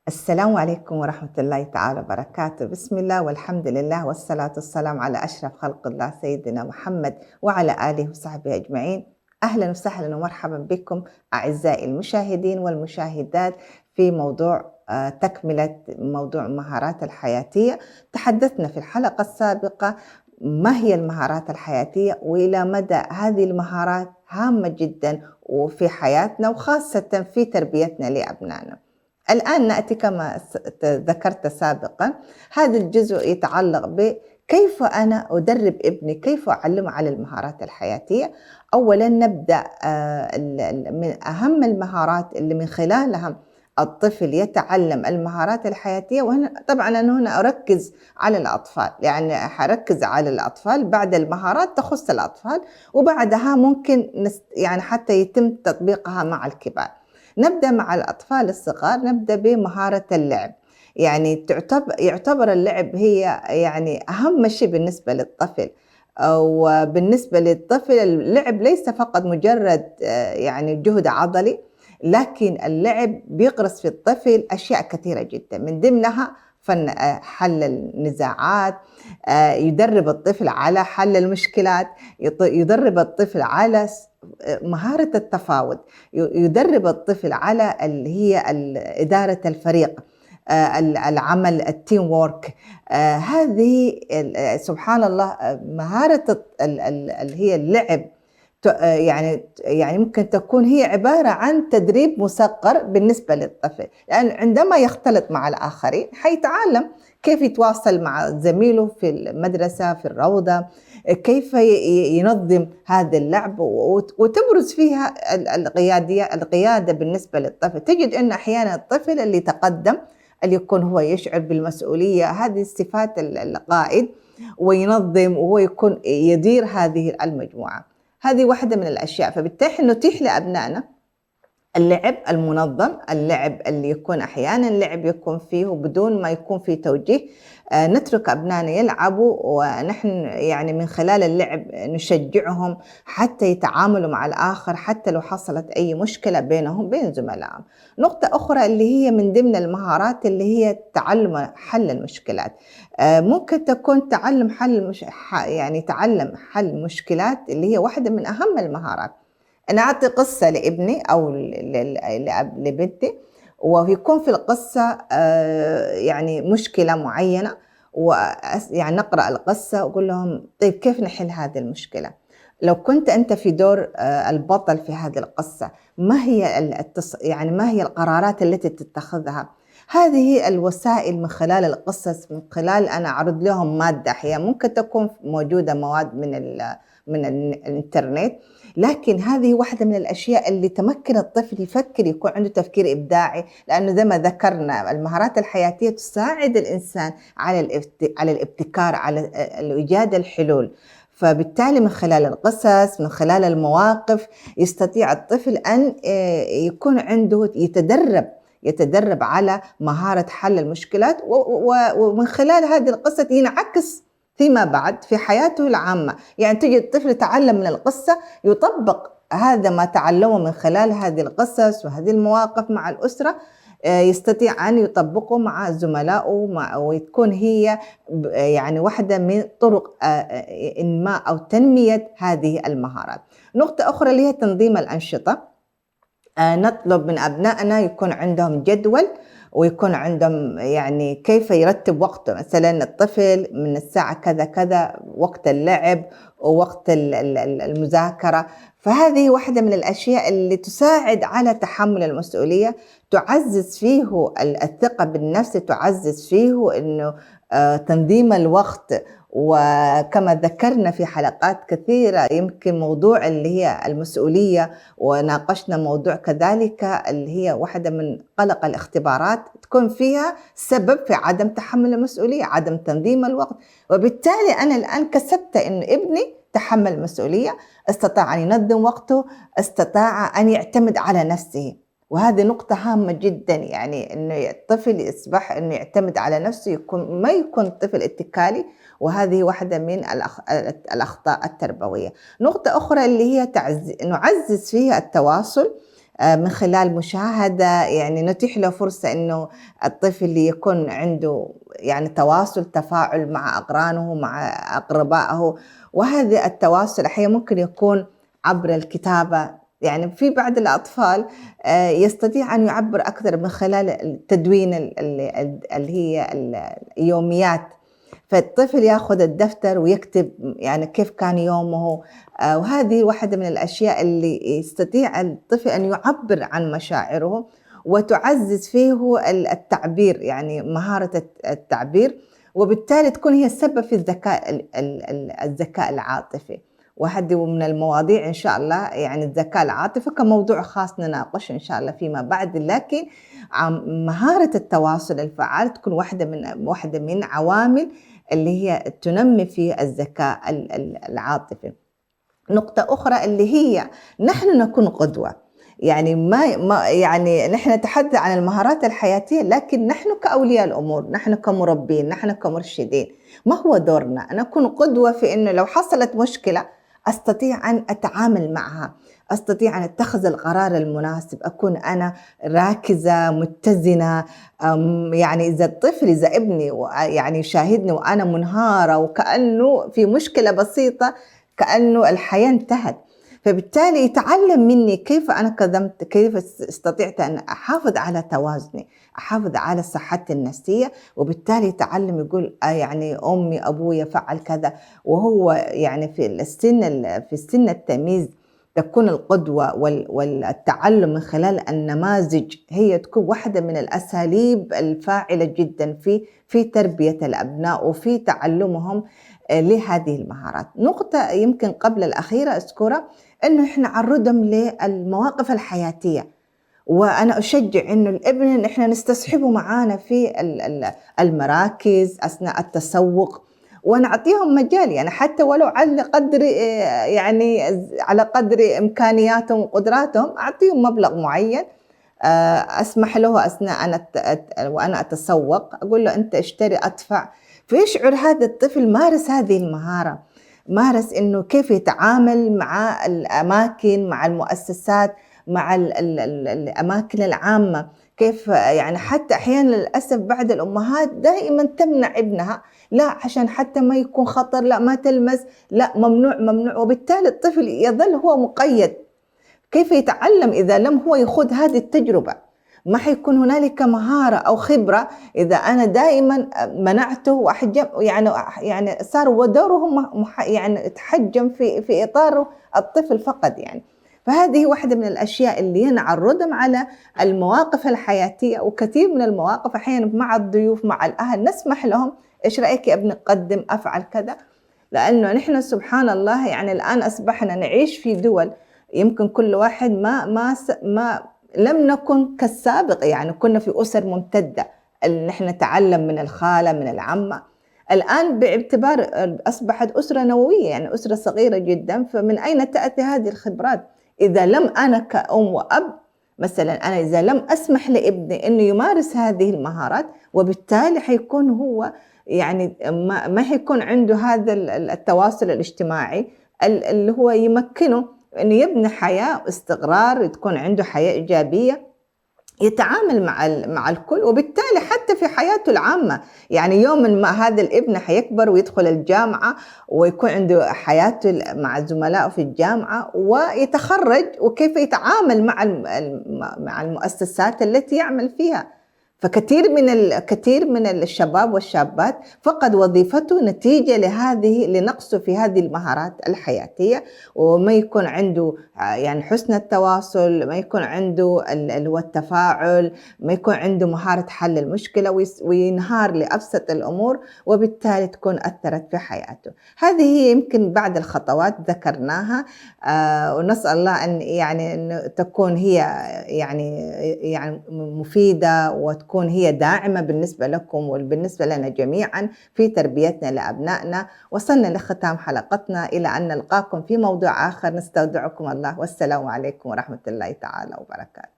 السلام عليكم ورحمة الله تعالى وبركاته. بسم الله والحمد لله والصلاة والسلام على أشرف خلق الله سيدنا محمد وعلى آله وصحبه أجمعين. أهلا وسهلا ومرحبا بكم أعزائي المشاهدين والمشاهدات في موضوع تكملة موضوع المهارات الحياتية. تحدثنا في الحلقة السابقة ما هي المهارات الحياتية وإلى مدى هذه المهارات هامة جدا وفي حياتنا وخاصة في تربيتنا لأبنائنا. الآن نأتي كما ذكرت سابقا، هذا الجزء يتعلق بكيف أنا أدرب ابني، كيف أعلمه على المهارات الحياتية. أولا نبدأ من أهم المهارات اللي من خلالها الطفل يتعلم المهارات الحياتية، وهنا طبعا أنا هنا أركز على الأطفال، يعني حركز على الأطفال بعد المهارات تخص الأطفال، وبعدها ممكن يعني حتى يتم تطبيقها مع الكبار. نبدأ مع الأطفال الصغار، نبدأ بمهارة اللعب. يعني يعتبر اللعب هي يعني أهم شيء بالنسبة للطفل، وبالنسبة للطفل اللعب ليس فقط مجرد يعني جهد عضلي، لكن اللعب بيغرس في الطفل أشياء كثيرة جدا، من ضمنها فن حل النزاعات، يدرب الطفل على حل المشكلات، يدرب الطفل على مهارة التفاوض، يدرب الطفل على اللي هي إدارة الفريق، العمل التيم وورك. هذه سبحان الله مهارة اللي هي اللعب يعني ممكن تكون هي عبارة عن تدريب مسقر بالنسبة للطفل، لأن عندما يختلط مع الآخرين حيتعلم كيف يتواصل مع زميله في المدرسة في الروضة، كيف ينظم هذا اللعب، وتبرز فيها القيادة بالنسبة للطفل. تجد أن أحيانا الطفل اللي تقدم اللي يكون هو يشعر بالمسؤولية، هذه صفات القائد، وينظم وهو يكون يدير هذه المجموعة. هذه واحدة من الأشياء. فبالتالي نتيح لأبنائنا اللعب المنظم، اللعب اللي يكون أحيانا اللعب يكون فيه بدون ما يكون فيه توجيه، نترك أبنائنا يلعبوا، ونحن يعني من خلال اللعب نشجعهم حتى يتعاملوا مع الآخر، حتى لو حصلت أي مشكلة بينهم بين زملائهم. نقطة أخرى اللي هي من ضمن المهارات اللي هي تعلم حل المشكلات. ممكن تكون يعني تعلم حل مشكلات اللي هي واحدة من أهم المهارات. أنا أعطي قصة لابني أو لبنتي، ويكون في القصة يعني مشكلة معينة، ويعني نقرأ القصة وأقول لهم طيب كيف نحل هذه المشكلة؟ لو كنت أنت في دور البطل في هذه القصة، ما هي يعني ما هي القرارات التي تتخذها؟ هذه الوسائل من خلال القصص، من خلال أنا أعرض لهم مادة أحيانا ممكن تكون موجودة مواد من الإنترنت، لكن هذه واحدة من الأشياء اللي تمكن الطفل يفكر، يكون عنده تفكير إبداعي، لأنه زي ما ذكرنا المهارات الحياتية تساعد الإنسان على الابتكار، على إيجاد الحلول. فبالتالي من خلال القصص، من خلال المواقف، يستطيع الطفل أن يكون عنده يتدرب على مهارة حل المشكلات، ومن خلال هذه القصة ينعكس فيما بعد في حياته العامة. يعني تجد الطفل يتعلم من القصة، يطبق هذا ما تعلمه من خلال هذه القصص وهذه المواقف مع الأسرة، يستطيع أن يطبقه مع زملائه، وتكون هي يعني واحدة من طرق إنماء أو تنمية هذه المهارات. نقطة أخرى اللي هي تنظيم الأنشطة. نطلب من أبنائنا يكون عندهم جدول، ويكون عندهم يعني كيف يرتب وقته. مثلا الطفل من الساعة كذا كذا وقت اللعب ووقت المذاكرة. فهذه واحدة من الأشياء اللي تساعد على تحمل المسؤولية، تعزز فيه الثقة بالنفس، تعزز فيه إنه تنظيم الوقت. وكما ذكرنا في حلقات كثيرة يمكن موضوع اللي هي المسؤولية، وناقشنا موضوع كذلك اللي هي واحدة من قلق الاختبارات تكون فيها سبب في عدم تحمل المسؤولية، عدم تنظيم الوقت. وبالتالي أنا الآن كسبت إن ابني تحمل المسؤولية، استطاع أن ينظم وقته، استطاع أن يعتمد على نفسه. وهذه نقطة هامة جدا، يعني إنه الطفل يصبح إنه يعتمد على نفسه، ما يكون طفل اتكالي، وهذه واحدة من الأخطاء التربوية. نقطة أخرى اللي هي نعزز فيها التواصل. من خلال مشاهدة، يعني نتيح له فرصة إنه الطفل يكون عنده يعني تواصل، تفاعل مع أقرانه، مع أقربائه. وهذا التواصل أحيانًا ممكن يكون عبر الكتابة، يعني في بعض الأطفال يستطيع أن يعبّر أكثر من خلال التدوين اللي هي اليوميات. فالطفل ياخذ الدفتر ويكتب يعني كيف كان يومه. وهذه واحدة من الأشياء اللي يستطيع الطفل أن يعبّر عن مشاعره، وتعزّز فيه التعبير، يعني مهارة التعبير، وبالتالي تكون هي السبب في الذكاء العاطفي. واحدة من المواضيع إن شاء الله يعني الذكاء العاطفي كموضوع خاص نناقشه إن شاء الله فيما بعد، لكن مهارة التواصل الفعّال تكون واحدة من عوامل اللي هي تنمي في الذكاء العاطفي. نقطة أخرى اللي هي نحن نكون قدوة، يعني ما يعني نحن نتحدث عن المهارات الحياتية، لكن نحن كأولياء الأمور، نحن كمربين، نحن كمرشدين، ما هو دورنا؟ أن أكون قدوة في إنه لو حصلت مشكلة أستطيع أن أتعامل معها، أستطيع أن أتخذ القرار المناسب، أكون أنا راكزة متزنة. يعني إذا ابني يعني يشاهدني وأنا منهارة وكأنه في مشكلة بسيطة كأنه الحياة انتهت، فبالتالي يتعلم مني كيف أنا كظمت، كيف استطعت أن أحافظ على توازني، أحافظ على صحتي النفسية، وبالتالي يتعلم يقول يعني أمي أبويا فعل كذا. وهو يعني في السن التمييز تكون القدوة والتعلم من خلال النماذج هي تكون واحدة من الأساليب الفاعلة جدا في تربية الأبناء وفي تعلمهم لهذه المهارات. نقطة يمكن قبل الأخيرة أذكرها، إنه إحنا نعرضهم للمواقف الحياتية، وأنا أشجع إنه الابن إحنا نستصحبه معانا في المراكز أثناء التسوق، ونعطيهم مجال، يعني حتى ولو على قدر يعني على قدر إمكانياتهم وقدراتهم، أعطيهم مبلغ معين. أسمح له أثناء وأنا أتسوق أقول له أنت اشتري أدفع. فيشعر هذا الطفل مارس هذه المهارة، مارس إنه كيف يتعامل مع الأماكن، مع المؤسسات، مع الأماكن العامة. كيف يعني حتى أحيانا للأسف بعض الأمهات دائما تمنع ابنها، لا عشان حتى ما يكون خطر، لا ما تلمس، لا ممنوع ممنوع، وبالتالي الطفل يظل هو مقيد. كيف يتعلم إذا لم هو يخوض هذه التجربة؟ ما حيكون هنالك مهارة أو خبرة إذا أنا دائما منعته وأحجم، يعني صار ودوره يعني يتحجم في إطار الطفل فقط يعني. فهذه واحدة من الأشياء اللي نعرضهم على المواقف الحياتية، وكثير من المواقف أحيانا مع الضيوف مع الأهل نسمح لهم إيش رأيك يا ابني قدم أفعل كذا، لأنه نحن سبحان الله يعني الآن أصبحنا نعيش في دول يمكن كل واحد ما لم نكن كالسابق، يعني كنا في أسر ممتدة، نحن نتعلم من الخالة من العمة. الآن باعتبار أصبحت أسرة نووية، يعني أسرة صغيرة جدا، فمن أين تأتي هذه الخبرات إذا لم أنا كأم وأب مثلا أنا إذا لم أسمح لابني أنه يمارس هذه المهارات، وبالتالي حيكون هو يعني ما حيكون عنده هذا التواصل الاجتماعي اللي هو يمكنه أنه يبني حياة استقرار، تكون عنده حياة إيجابية، يتعامل مع الكل، وبالتالي حتى في حياته العامة، يعني يوم ما هذا الابن حيكبر ويدخل الجامعة ويكون عنده حياته مع زملائه في الجامعة ويتخرج، وكيف يتعامل مع المؤسسات التي يعمل فيها. كثير من الشباب والشابات فقد وظيفته نتيجة لنقصه في هذه المهارات الحياتية، وما يكون عنده يعني حسن التواصل، ما يكون عنده التفاعل، ما يكون عنده مهارة حل المشكلة، وينهار لأبسط الأمور، وبالتالي تكون أثرت في حياته. هذه هي يمكن بعض الخطوات ذكرناها، ونسأل الله أن تكون هي يعني مفيدة، وتكون هي داعمة بالنسبة لكم وبالنسبة لنا جميعا في تربيتنا لأبنائنا. وصلنا لختام حلقتنا، إلى أن نلقاكم في موضوع آخر. نستودعكم الله، والسلام عليكم ورحمة الله تعالى وبركاته.